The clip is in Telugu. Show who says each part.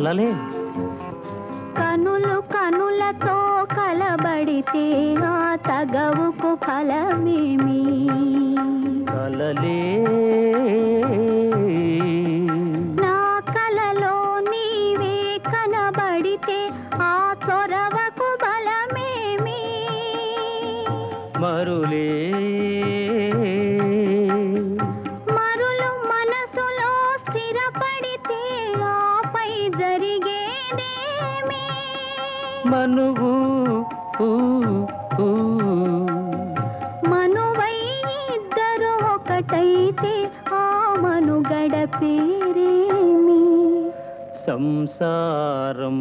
Speaker 1: కలలే.
Speaker 2: కనులు కనులతో కలబడితే ఆ తగవుకు ఫలమేమి?
Speaker 1: కలలే.
Speaker 2: నా కలలో నీవే కనబడితే ఆ చొరవకు బలమేమి?
Speaker 1: మరులే.
Speaker 2: మరులు మనసులో స్థిరపడితే ఆపై జరిగేదేమి?
Speaker 1: మనువు
Speaker 2: మనువై ఇద్దరు ఒకటైతే ఆ మనుగడ పేరేమి?
Speaker 1: సంసారం.